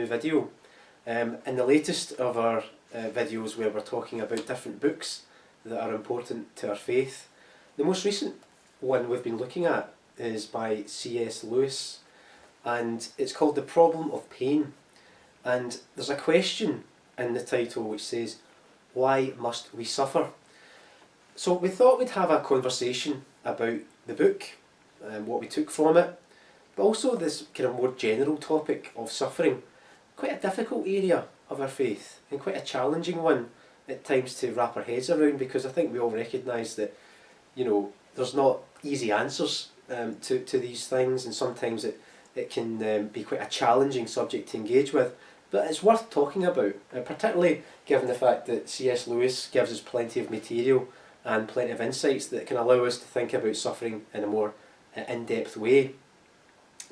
video. In the latest of our videos where we're talking about different books that are important to our faith, the most recent one we've been looking at is by C.S. Lewis, and it's called The Problem of Pain. And there's a question in the title which says, why must we suffer? So we thought we'd have a conversation about the book and what we took from it, but also this kind of more general topic of suffering. Quite a difficult area of our faith and quite a challenging one at times to wrap our heads around, because I think we all recognise that, you know, there's not easy answers to these things, and sometimes it can be quite a challenging subject to engage with. But it's worth talking about, particularly given the fact that C.S. Lewis gives us plenty of material and plenty of insights that can allow us to think about suffering in a more in-depth way.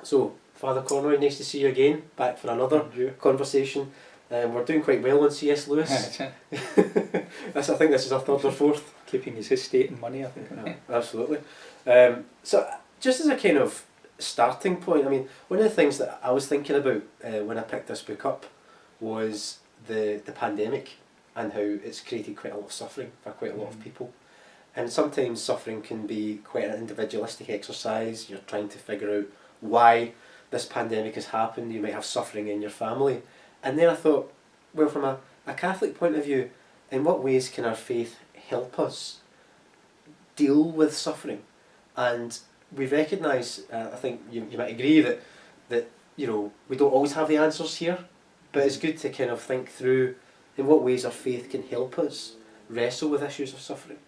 So, Father Conroy, nice to see you again, back for another conversation. We're doing quite well on C.S. Lewis. I think this is our third or fourth. Keeping his estate and money, I think. Yeah, absolutely. So, just as a kind of starting point, I mean, one of the things that I was thinking about when I picked this book up was the pandemic and how it's created quite a lot of suffering for quite a lot of people. And sometimes suffering can be quite an individualistic exercise. You're trying to figure out why this pandemic has happened. You might have suffering in your family. And then I thought, well, from a Catholic point of view, in what ways can our faith help us deal with suffering? And we recognise, I think you might agree that you know, we don't always have the answers here, but it's good to kind of think through in what ways our faith can help us wrestle with issues of suffering.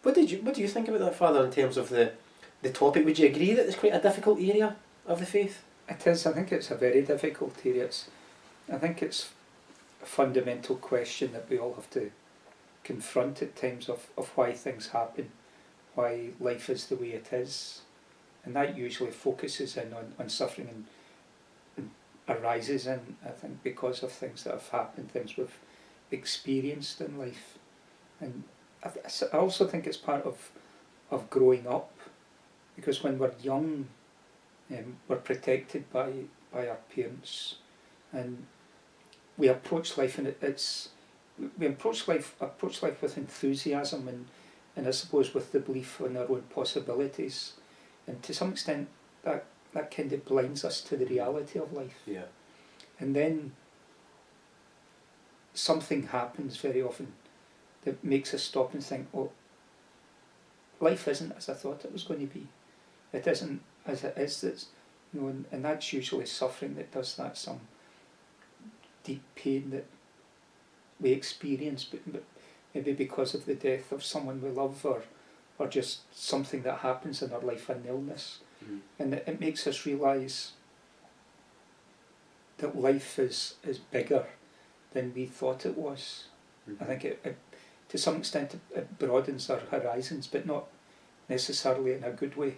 What do you think about that, Father, in terms of the topic? Would you agree that it's quite a difficult area of the faith? It is. I think it's a very difficult area. I think it's a fundamental question that we all have to confront at times of why things happen, why life is the way it is. And that usually focuses in on suffering and arises in, I think, because of things that have happened, things we've experienced in life. And I also think it's part of growing up, because when we're young, we're protected by our parents, and we approach life, and we approach life with enthusiasm and I suppose with the belief in our own possibilities, and to some extent that kind of blinds us to the reality of life. Yeah. And then something happens very often that makes us stop and think, oh, life isn't as I thought it was going to be. It isn't as it is. That's, you know, and that's usually suffering that does that. Some deep pain that we experience, but maybe because of the death of someone we love, or just something that happens in our life, an illness. And it makes us realise that life is bigger than we thought it was. I think it to some extent it broadens our horizons, but not necessarily in a good way.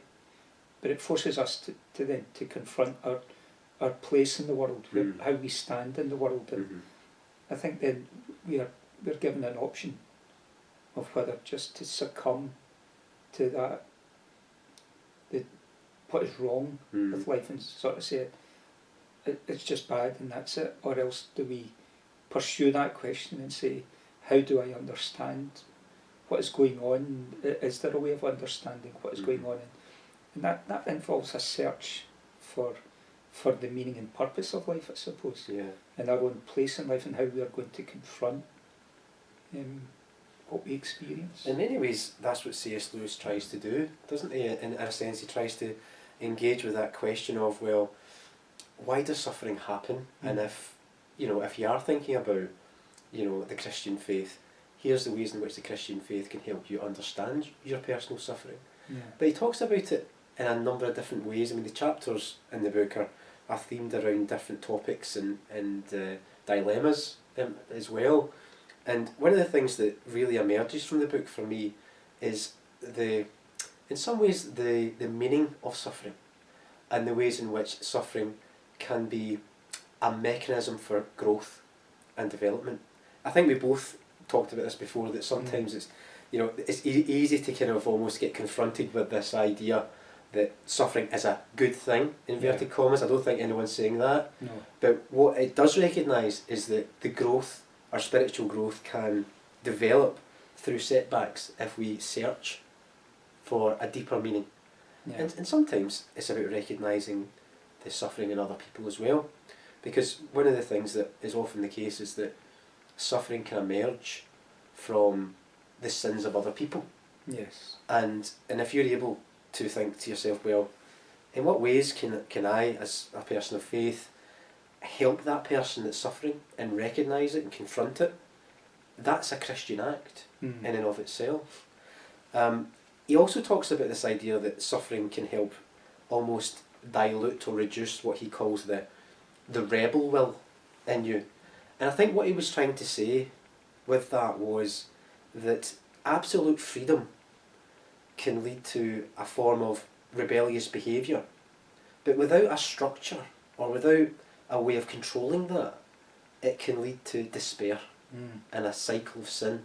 But it forces us to then confront our place in the world, how we stand in the world. And I think then we're given an option of whether just to succumb to that, what is wrong with life, and sort of say it's just bad and that's it, or else do we pursue that question and say, how do I understand what is going on? Is there a way of understanding what is going on? And that involves a search for the meaning and purpose of life, I suppose, and our own place in life, and how we are going to confront what we experience. In many ways, that's what C.S. Lewis tries to do, doesn't he? In a sense, he tries to engage with that question of, well, why does suffering happen? And if you are thinking about, the Christian faith, here's the ways in which the Christian faith can help you understand your personal suffering. But he talks about it in a number of different ways. I mean, the chapters in the book are themed around different topics and dilemmas as well. And one of the things that really emerges from the book for me is in some ways the meaning of suffering, and the ways in which suffering can be a mechanism for growth and development. I think we both talked about this before, that sometimes it's easy to kind of almost get confronted with this idea that suffering is a good thing, inverted commas. I don't think anyone's saying that. No. But what it does recognise is that the growth, our spiritual growth, can develop through setbacks if we search for a deeper meaning. Yeah. And sometimes it's about recognising the suffering in other people as well. Because one of the things that is often the case is that suffering can emerge from the sins of other people. Yes. And if you're able to think to yourself, well, in what ways can I, as a person of faith, help that person that's suffering and recognise it and confront it? That's a Christian act in and of itself. He also talks about this idea that suffering can help almost dilute or reduce what he calls the rebel will in you. And I think what he was trying to say with that was that absolute freedom can lead to a form of rebellious behaviour, but without a structure or without a way of controlling that, it can lead to despair and a cycle of sin.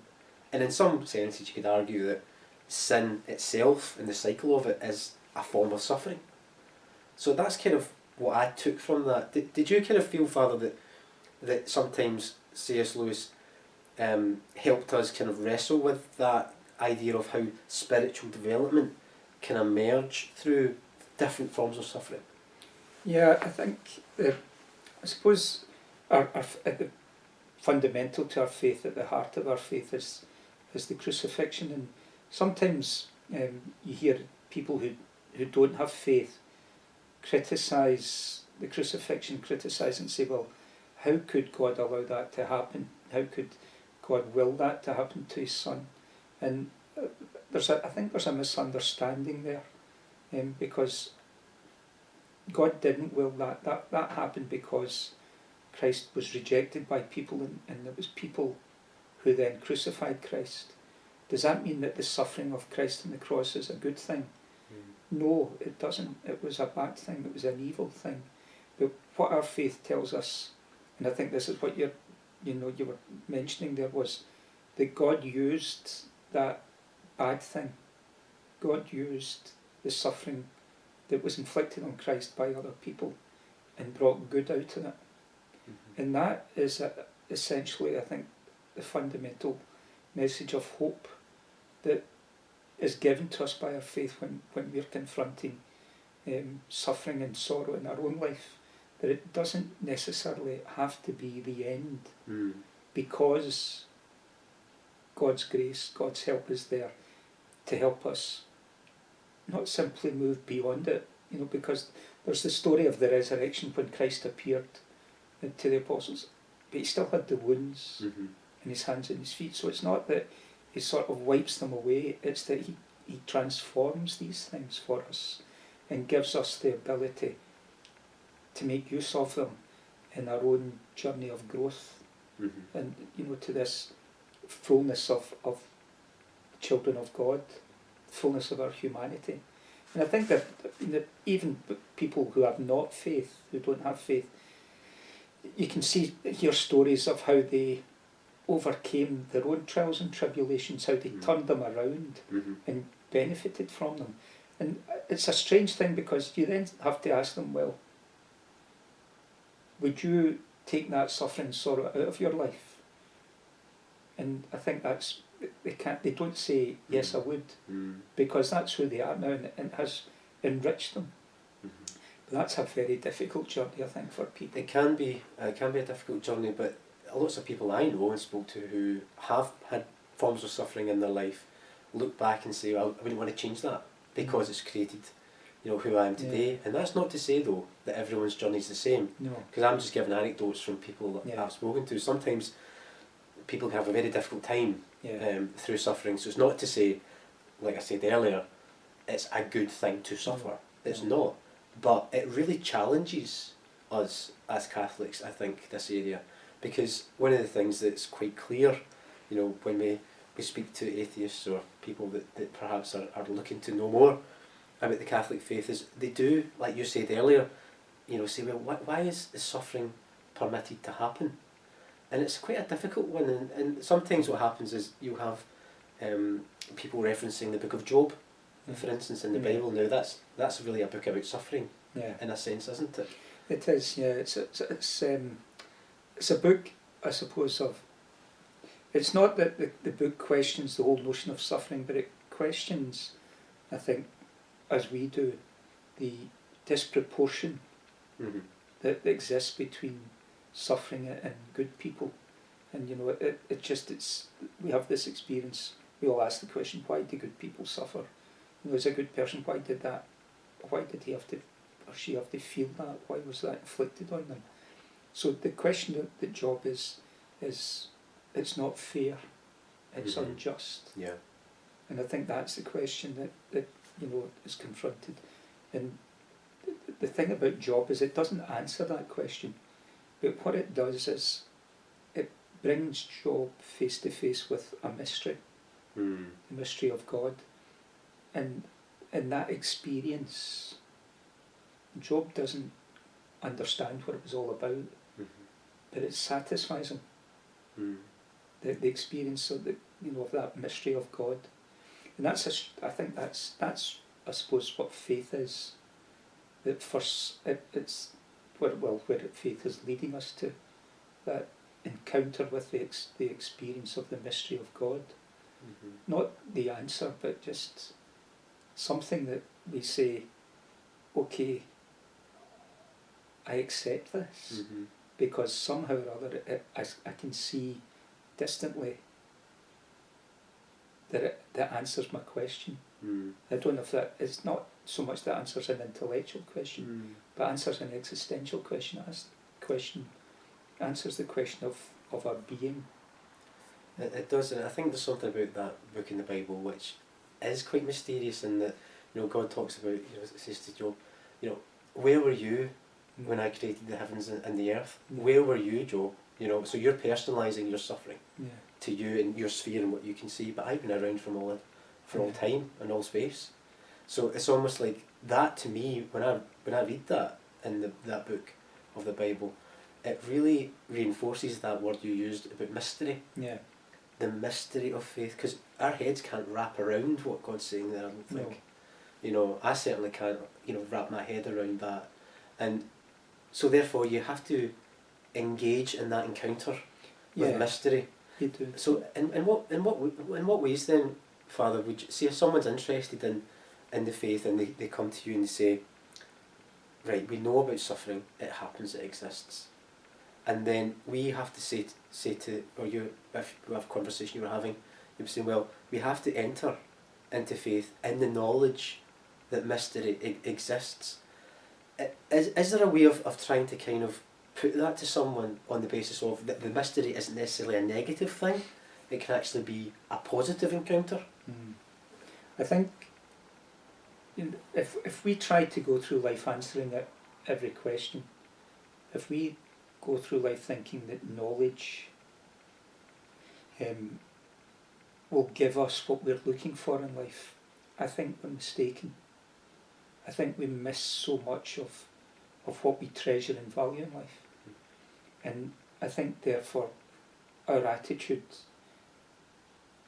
And in some senses you could argue that sin itself and the cycle of it is a form of suffering. So that's kind of what I took from that. Did you kind of feel, Father, that sometimes C.S. Lewis helped us kind of wrestle with that idea of how spiritual development can emerge through different forms of suffering? Yeah, I think, I suppose, at the fundamental to our faith, at the heart of our faith, is the crucifixion. And sometimes you hear people who don't have faith criticise the crucifixion, criticise and say, well, how could God allow that to happen? How could God will that to happen to his son? And I think there's a misunderstanding there, because God didn't will that. That happened because Christ was rejected by people, and it was people who then crucified Christ. Does that mean that the suffering of Christ on the cross is a good thing? No, it doesn't. It was a bad thing. It was an evil thing. But what our faith tells us, and I think this is what you were mentioning there, was that God used that bad thing. God used the suffering that was inflicted on Christ by other people and brought good out of it. And that is essentially, I think, the fundamental message of hope that is given to us by our faith when we're confronting suffering and sorrow in our own life, that it doesn't necessarily have to be the end, because God's grace, God's help is there to help us not simply move beyond it, because there's the story of the resurrection when Christ appeared to the apostles, but he still had the wounds in his hands and his feet. So it's not that he sort of wipes them away, it's that he transforms these things for us and gives us the ability to make use of them in our own journey of growth, and to this fullness of children of God, fullness of our humanity. And I think that even people who have not faith, who don't have faith, you can hear stories of how they overcame their own trials and tribulations, how they turned them around and benefited from them. And it's a strange thing, because you then have to ask them, well, would you take that suffering and sorrow out of your life? And I think that's, they don't say, yes, I would, because that's who they are now, and it has enriched them. But that's a very difficult journey, I think, for people. It can be a difficult journey, but lots of people I know and spoke to who have had forms of suffering in their life look back and say, well, I wouldn't want to change that because it's created, who I am today. Yeah. And that's not to say, though, that everyone's journey is the same. No. Because I'm just giving anecdotes from people that I've spoken to. Sometimes people can have a very difficult time through suffering. So it's not to say, like I said earlier, it's a good thing to suffer. No. It's not. But it really challenges us as Catholics, I think, this area. Because one of the things that's quite clear, when we speak to atheists or people that perhaps are looking to know more about the Catholic faith, is they do, like you said earlier, say, well, why is suffering permitted to happen? And it's quite a difficult one, and sometimes what happens is you'll have people referencing the book of Job, for instance, in the Yeah. Bible. Now that's really a book about suffering, Yeah, in a sense, isn't it? it is. Yeah, it's a book, I suppose, of. It's not that the book questions the whole notion of suffering, but it questions, I think, as we do, the disproportion Mm-hmm. that exists between suffering and good people. And it's we have this experience. We all ask the question, why do good people suffer? As a good person, why did he have to, or she have to feel that? Why was that inflicted on them? So the question that the Job is it's not fair, it's Mm-hmm. unjust. Yeah. And I think that's the question that is confronted. And the thing about Job is it doesn't answer that question, but what it does is it brings Job face to face with a mystery, Mm. the mystery of God. And in that experience, Job doesn't understand what it was all about, Mm-hmm. but it satisfies him. Mm. The experience of of that mystery of God, and I think that's I suppose what faith is. That first it's where faith is leading us to, that encounter with the experience of the mystery of God, Mm-hmm. not the answer, but just something that we say, okay, I accept this, Mm-hmm. because somehow or other I can see distantly that that answers my question. Mm. I don't know if that is not so much that answers an intellectual question, Mm. but answers an existential question. Answers the question of our being. It does, and I think there's something about that book in the Bible which is quite mysterious, in that God talks about, it says to Job, where were you when I created the heavens and the earth? Yeah. Where were you, Job? So you're personalising your suffering Yeah. to you and your sphere and what you can see, but I've been around for all Yeah. time and all space. So it's almost like that to me, when I read that in that book of the Bible, it really reinforces that word you used about mystery. Yeah. The mystery of faith, because our heads can't wrap around what God's saying there, I don't think. I certainly can't, wrap my head around that. And so therefore you have to engage in that encounter with Yeah. mystery. You do. So in what ways then, Father, would you see if someone's interested in the faith and they come to you and they say, right, we know about suffering, it happens, it exists. And then we have to say to, or you, if we have a conversation you were having, you'd say, well, we have to enter into faith in the knowledge that mystery exists. Is there a way of trying to kind of put that to someone on the basis of that the mystery isn't necessarily a negative thing, it can actually be a positive encounter? I think if we try to go through life answering every question, if we go through life thinking that knowledge will give us what we're looking for in life, I think we're mistaken. I think we miss so much of what we treasure and value in life. And I think therefore our attitude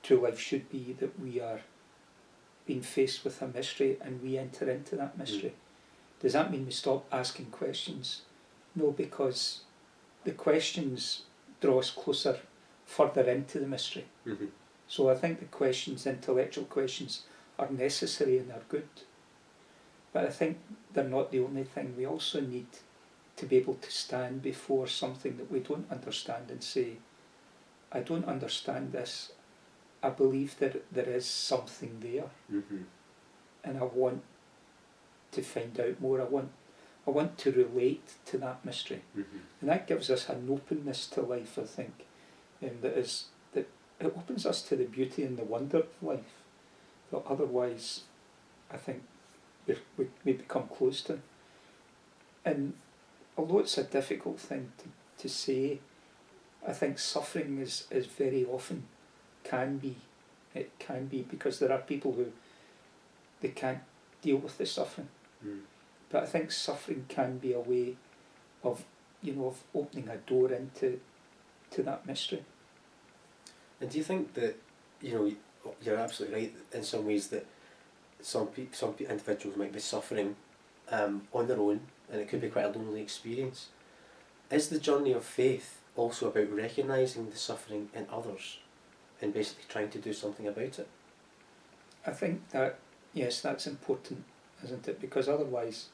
to life should be that we are being faced with a mystery and we enter into that mystery. Does that mean we stop asking questions? No, because the questions draw us closer, further into the mystery. Mm-hmm. So I think the questions, intellectual questions, are necessary and are good. But I think they're not the only thing. We also need to be able to stand before something that we don't understand and say, I don't understand this. I believe that there is something there, Mm-hmm. and I want to find out more. I want to relate to that mystery. Mm-hmm. And that gives us an openness to life, I think, that it opens us to the beauty and the wonder of life that otherwise I think we become close to. And although it's a difficult thing to say, I think suffering is very often can be because there are people who they can't deal with the suffering. But I think suffering can be a way of of opening a door into that mystery. And do you think that, you're absolutely right in some ways, that some individuals might be suffering on their own, and it could be quite a lonely experience. Is the journey of faith also about recognising the suffering in others and basically trying to do something about it? I think that, yes, that's important, isn't it? Because otherwise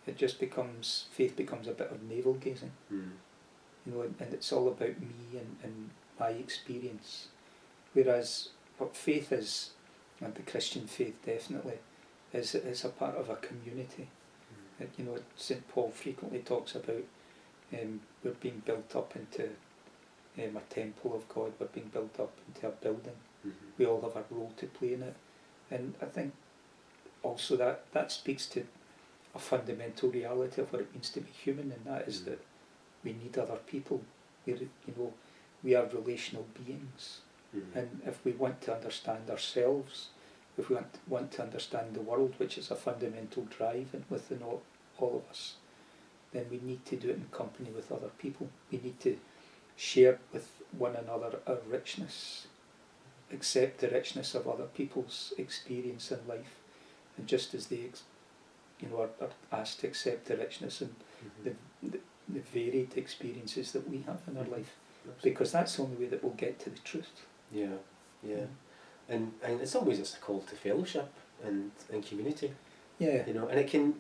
it just becomes, faith becomes a bit of navel gazing, you know, and it's all about me and my experience. Whereas what faith is, and the Christian faith definitely, is a part of a community. You know, St. Paul frequently talks about we're being built up into a temple of God, we're being built up into a building. We all have a role to play in it. And I think also that speaks to a fundamental reality of what it means to be human, and that is that we need other people. We are relational beings. And if we want to understand ourselves, if we want to understand the world, which is a fundamental drive within all of us, then we need to do it in company with other people. We need to share with one another our richness, accept the richness of other people's experience in life, and just as they are asked to accept the richness and the varied experiences that we have in our life, because that's the only way that we'll get to the truth. Yeah. And in some ways it's a call to fellowship and community. Yeah. And it can,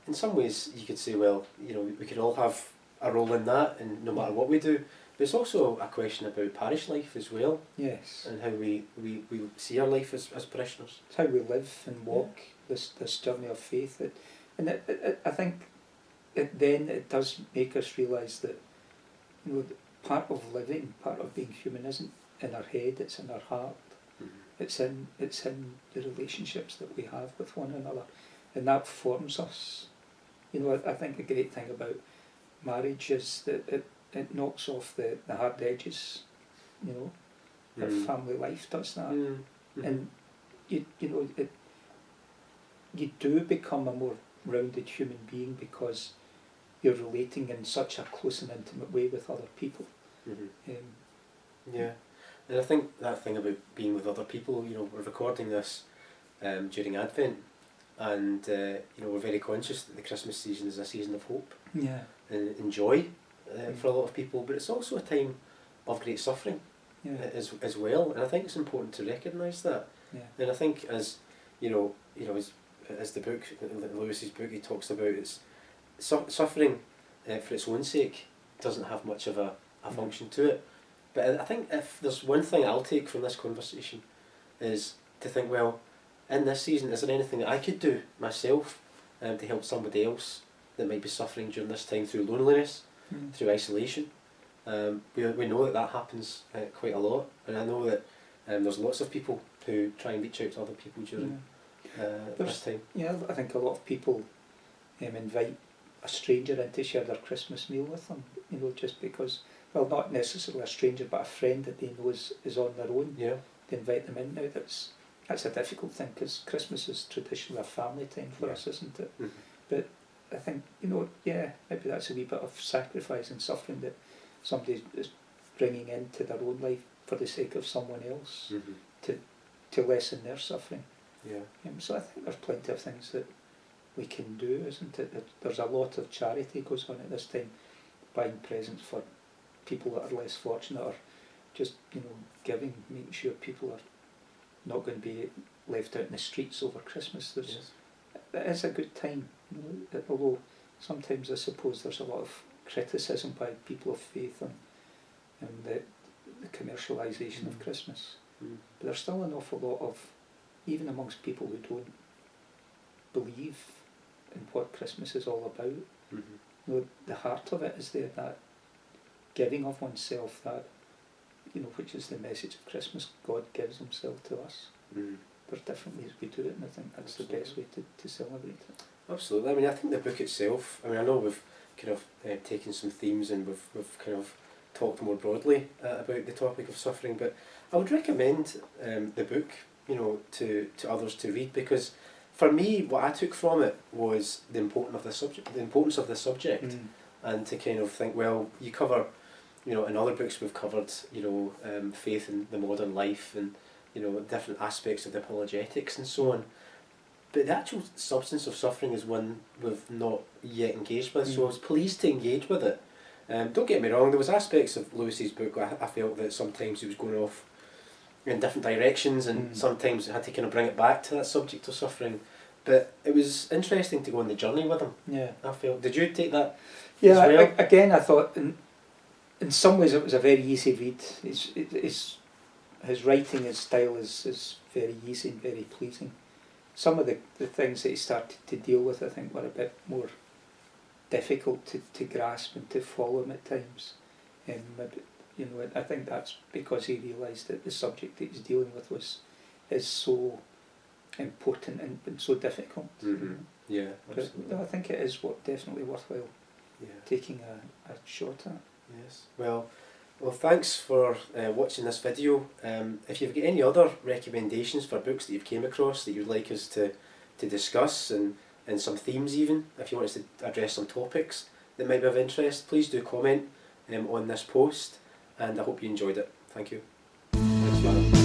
in some ways you could say, well, we could all have a role in that, and no matter what we do. But it's also a question about parish life as well. Yes. And how we see our life as parishioners. It's how we live and walk this journey of faith. I think it does make us realise that part of living, part of being human isn't in our head, it's in our heart. It's in the relationships that we have with one another, and that forms us. I think the great thing about marriage is that it knocks off the hard edges. That family life does that, and you do become a more rounded human being because you're relating in such a close and intimate way with other people. Yeah. And I think that thing about being with other people, we're recording this during Advent, and we're very conscious that the Christmas season is a season of hope and joy for a lot of people, but it's also a time of great suffering as well, and I think it's important to recognise that. And I think as the book, Lewis's book, he talks about, it's suffering for its own sake doesn't have much of a function to it. But I think if there's one thing I'll take from this conversation is to think, well, in this season, is there anything that I could do myself to help somebody else that might be suffering during this time through loneliness, through isolation? We know that happens quite a lot, and I know that there's lots of people who try and reach out to other people during this time. Yeah, I think a lot of people invite a stranger in to share their Christmas meal with them, just because, well, not necessarily a stranger, but a friend that they know is on their own. Yeah. They invite them in now. That's a difficult thing, because Christmas is traditionally a family time for us, isn't it? But I think, maybe that's a wee bit of sacrifice and suffering that somebody is bringing into their own life for the sake of someone else, to lessen their suffering. So I think there's plenty of things that we can do, isn't it? There's a lot of charity goes on at this time, buying presents for people that are less fortunate, or just giving, making sure people are not going to be left out in the streets over Christmas. It is a good time, although sometimes I suppose there's a lot of criticism by people of faith on the commercialisation of Christmas. But there's still an awful lot of, even amongst people who don't believe in what Christmas is all about, the heart of it is there, that giving of oneself, that which is the message of Christmas. God gives himself to us. There's different ways we do it, and I think that's the best way to celebrate it. Absolutely. I mean, I think the book itself, I know we've kind of taken some themes, and we've kind of talked more broadly about the topic of suffering, but I would recommend the book to others to read, because for me what I took from it was the importance of the subject, and to kind of think, well, you cover, in other books we've covered, faith in the modern life, and different aspects of the apologetics and so on. but the actual substance of suffering is one we've not yet engaged with, so I was pleased to engage with it. Don't get me wrong, there was aspects of Lewis's book where I felt that sometimes he was going off in different directions, and sometimes I had to kind of bring it back to that subject of suffering. But it was interesting to go on the journey with him. Yeah. I felt. Did you take that? Yeah. as well? Again, I thought in some ways it was a very easy read. His writing, his style is very easy and very pleasing. Some of the things that he started to deal with, I think, were a bit more difficult to grasp and to follow him at times. You know, I think that's because he realised that the subject that he's dealing with is so important and so difficult. Mm-hmm. Yeah, But absolutely. I think it is definitely worthwhile taking a shot at. Yes. Well, thanks for watching this video. If you've got any other recommendations for books that you've came across that you'd like us to discuss, and some themes even, if you want us to address some topics that might be of interest, please do comment on this post, and I hope you enjoyed it. Thank you. Thanks, Farah.